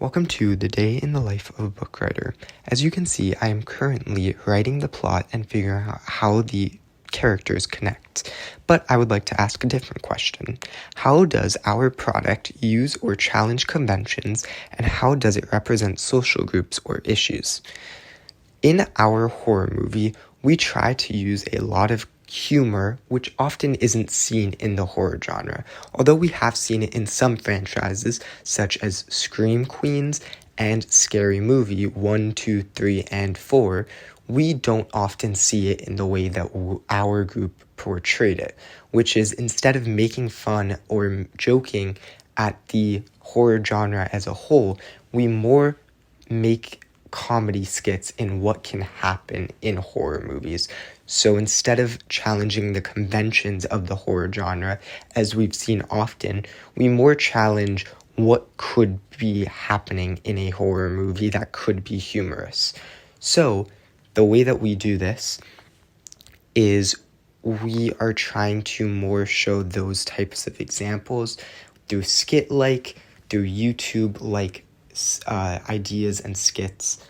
Welcome to the day in the life of a book writer. As you can see, I am currently writing the plot and figuring out how the characters connect. But I would like to ask a different question. How does our product use or challenge conventions, and how does it represent social groups or issues? In our horror movie, we try to use a lot of humor, which often isn't seen in the horror genre, although we have seen it in some franchises such as Scream Queens and Scary Movie 1, 2, 3, and 4. We don't often see it in the way that our group portrayed it, which is instead of making fun or joking at the horror genre as a whole, we more make comedy skits in what can happen in horror movies. So instead of challenging the conventions of the horror genre, as we've seen often, we more challenge what could be happening in a horror movie that could be humorous. So the way that we do this is we are trying to more show those types of examples through skit-like, through YouTube-like ideas and skits.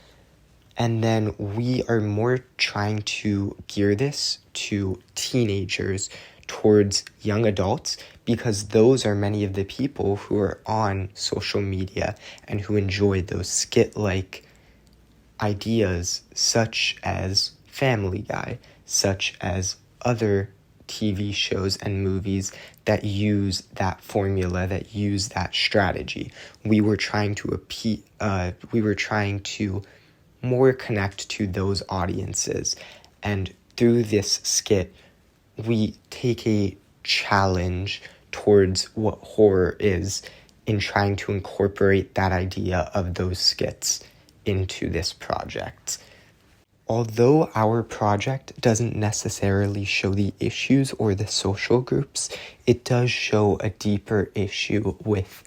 And then we are more trying to gear this to teenagers towards young adults, because those are many of the people who are on social media and who enjoy those skit-like ideas, such as Family Guy, such as other TV shows and movies that use that formula, that use that strategy. We were trying to more connect to those audiences, and through this skit, we take a challenge towards what horror is in trying to incorporate that idea of those skits into this project. Although our project doesn't necessarily show the issues or the social groups, it does show a deeper issue with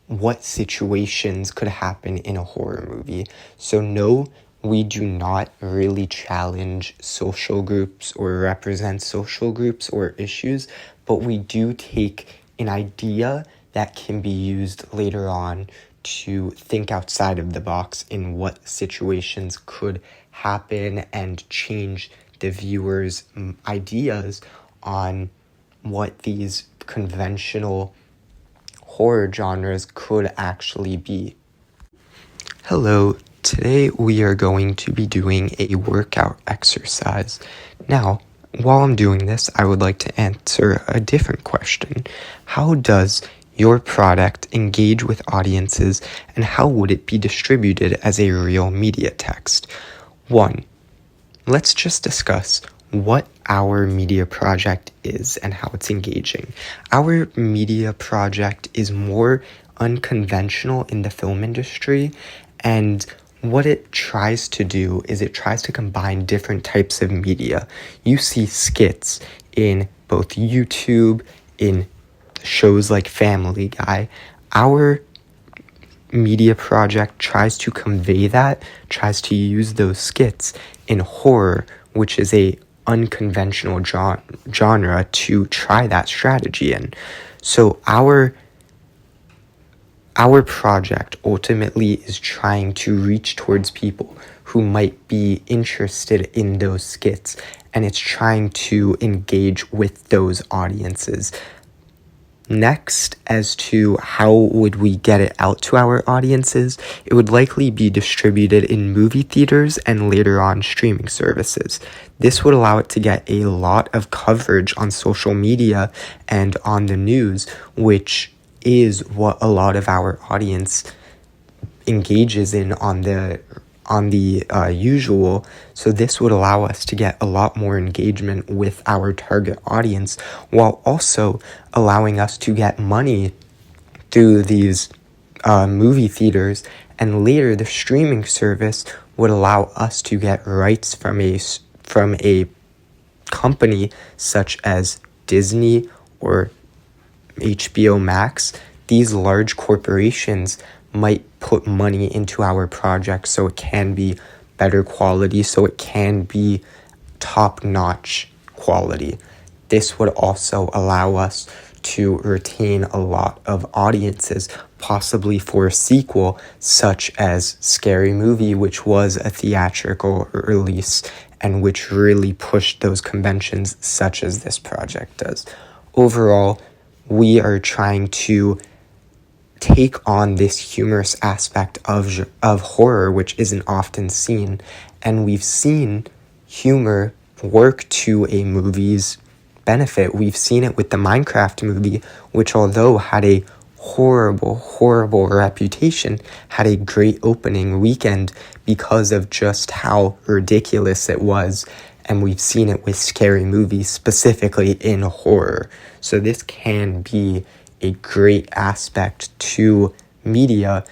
what situations could happen in a horror movie. So no, we do not really challenge social groups or represent social groups or issues, but we do take an idea that can be used later on to think outside of the box in what situations could happen and change the viewers' ideas on what these conventional horror genres could actually be. Hello, today we are going to be doing a workout exercise. Now, while I'm doing this, I would like to answer a different question. How does your product engage with audiences, and how would it be distributed as a real media text? 1. Let's just discuss what our media project is and how it's engaging. Our media project is more unconventional in the film industry, and what it tries to do is it tries to combine different types of media. You see skits in both YouTube, in shows like Family Guy. Our media project tries to convey that, tries to use those skits in horror, which is a unconventional genre, to try that strategy in. So our project ultimately is trying to reach towards people who might be interested in those skits, and it's trying to engage with those audiences. Next, as to how would we get it out to our audiences, it would likely be distributed in movie theaters and later on streaming services. This would allow it to get a lot of coverage on social media and on the news, which is what a lot of our audience engages in on the usual. So this would allow us to get a lot more engagement with our target audience, while also allowing us to get money through these movie theaters, and later the streaming service would allow us to get rights from a company such as Disney or HBO Max. These large corporations might put money into our project so it can be better quality, so it can be top-notch quality. This would also allow us to retain a lot of audiences possibly for a sequel, such as Scary Movie, which was a theatrical release and which really pushed those conventions such as this project does. Overall, we are trying to take on this humorous aspect of horror, which isn't often seen, and we've seen humor work to a movie's benefit. We've seen it with the Minecraft movie, which although had a horrible reputation, had a great opening weekend because of just how ridiculous it was. And we've seen it with Scary Movie, specifically in horror. So this can be a great aspect to media,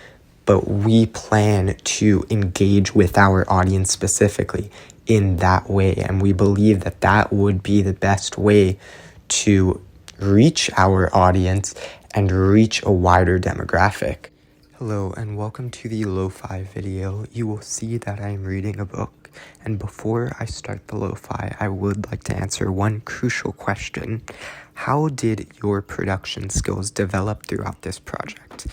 but we plan to engage with our audience specifically in that way. And we believe that that would be the best way to reach our audience and reach a wider demographic. Hello and welcome to the lo-fi video. You will see that I am reading a book, and before I start the lo-fi, I would like to answer one crucial question. How did your production skills develop throughout this project?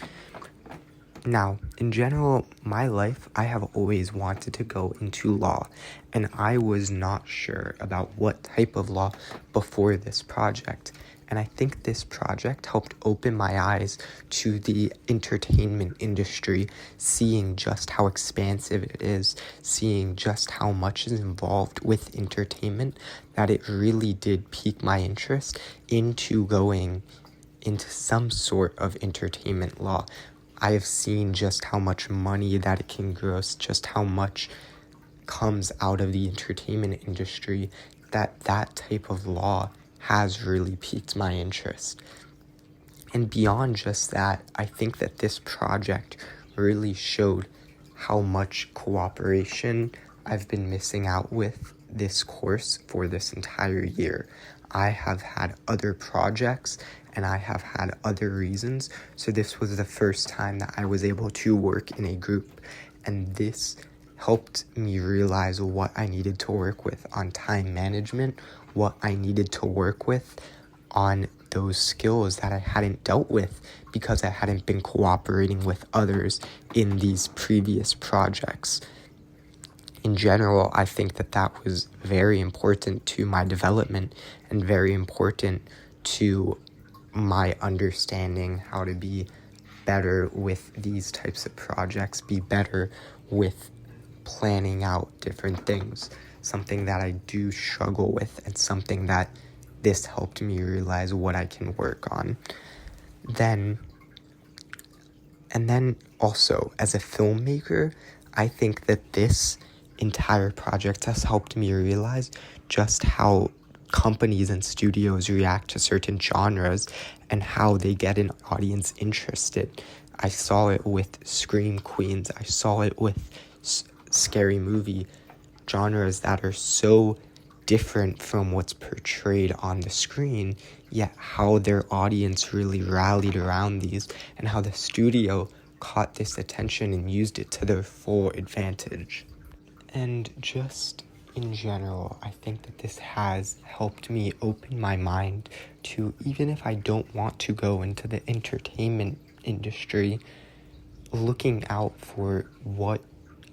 Now, in general, my life, I have always wanted to go into law, and I was not sure about what type of law before this project. And I think this project helped open my eyes to the entertainment industry, seeing just how expansive it is, seeing just how much is involved with entertainment, that it really did pique my interest into going into some sort of entertainment law. I have seen just how much money that it can gross, just how much comes out of the entertainment industry, that type of law has really piqued my interest. And beyond just that, I think that this project really showed how much cooperation I've been missing out with this course for this entire year. I have had other projects and I have had other reasons, so this was the first time that I was able to work in a group, and this helped me realize what I needed to work with on time management, what I needed to work with on those skills that I hadn't dealt with because I hadn't been cooperating with others in these previous projects. In general, I think that that was very important to my development and very important to my understanding how to be better with these types of projects, be better with planning out different things, something that I do struggle with and something that this helped me realize what I can work on. Then also as a filmmaker, I think that this entire project has helped me realize just how companies and studios react to certain genres and how they get an audience interested. I saw it with Scream Queens. I saw it with Scary Movie, genres that are so different from what's portrayed on the screen, yet how their audience really rallied around these and how the studio caught this attention and used it to their full advantage. And just in general, I think that this has helped me open my mind to, even if I don't want to go into the entertainment industry, looking out for what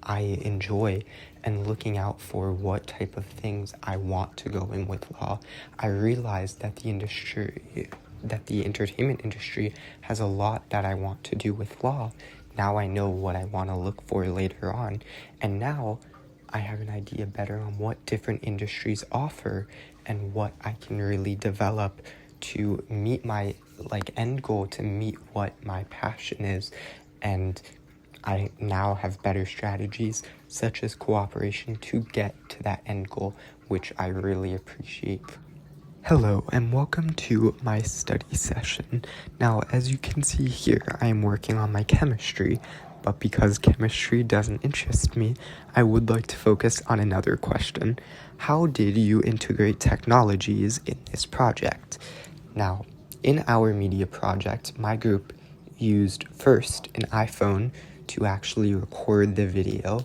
I enjoy and looking out for what type of things I want to go in with law. I realized that the entertainment industry has a lot that I want to do with law. Now I know what I want to look for later on, and now I have an idea better on what different industries offer and what I can really develop to meet my end goal, to meet what my passion is. And I now have better strategies such as cooperation to get to that end goal, which I really appreciate. Hello and welcome to my study session. Now, as you can see here, I am working on my chemistry, but because chemistry doesn't interest me, I would like to focus on another question. How did you integrate technologies in this project? Now, in our media project, my group used first an iPhone to actually record the video,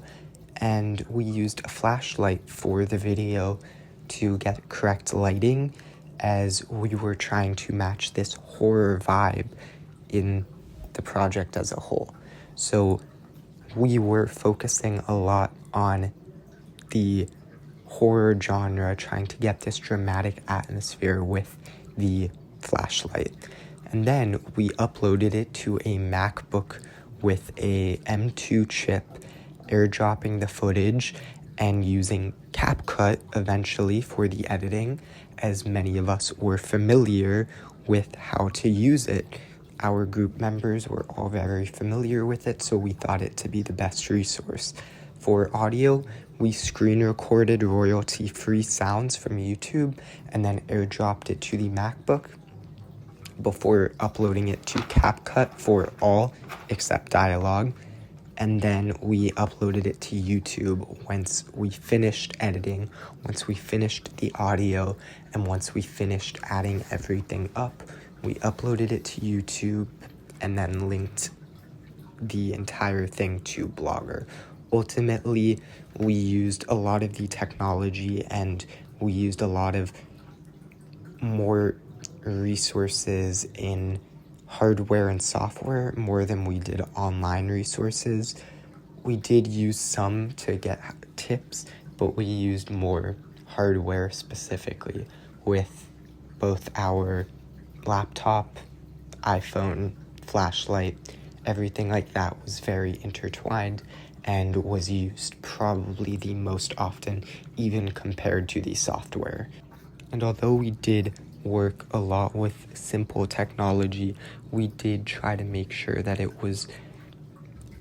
and we used a flashlight for the video to get correct lighting as we were trying to match this horror vibe in the project as a whole. So we were focusing a lot on the horror genre, trying to get this dramatic atmosphere with the flashlight. And then we uploaded it to a MacBook with a M2 chip, airdropping the footage and using CapCut eventually for the editing, as many of us were familiar with how to use it. Our group members were all very familiar with it, so we thought it to be the best resource. For audio, we screen recorded royalty-free sounds from YouTube and then airdropped it to the MacBook before uploading it to CapCut for all except dialogue. And then we uploaded it to YouTube once we finished editing, once we finished the audio, and once we finished adding everything up. We uploaded it to YouTube and then linked the entire thing to Blogger. Ultimately, we used a lot of the technology and we used a lot of more resources in hardware and software more than we did online resources. We did use some to get tips, but we used more hardware specifically with both our laptop, iPhone, flashlight, everything like that was very intertwined and was used probably the most often, even compared to the software. And although we did work a lot with simple technology, we did try to make sure that it was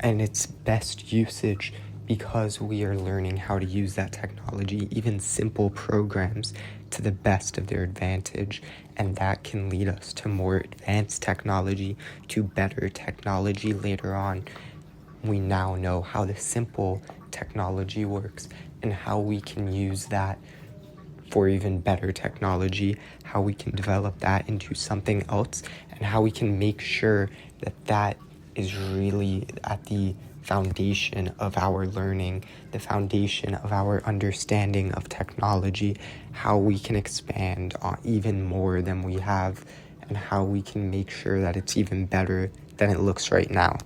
in its best usage, because we are learning how to use that technology, even simple programs, to the best of their advantage, and that can lead us to more advanced technology, to better technology later on. We now know how the simple technology works and how we can use that for even better technology, how we can develop that into something else, and how we can make sure that that is really at the foundation of our learning, the foundation of our understanding of technology, how we can expand on even more than we have, and how we can make sure that it's even better than it looks right now.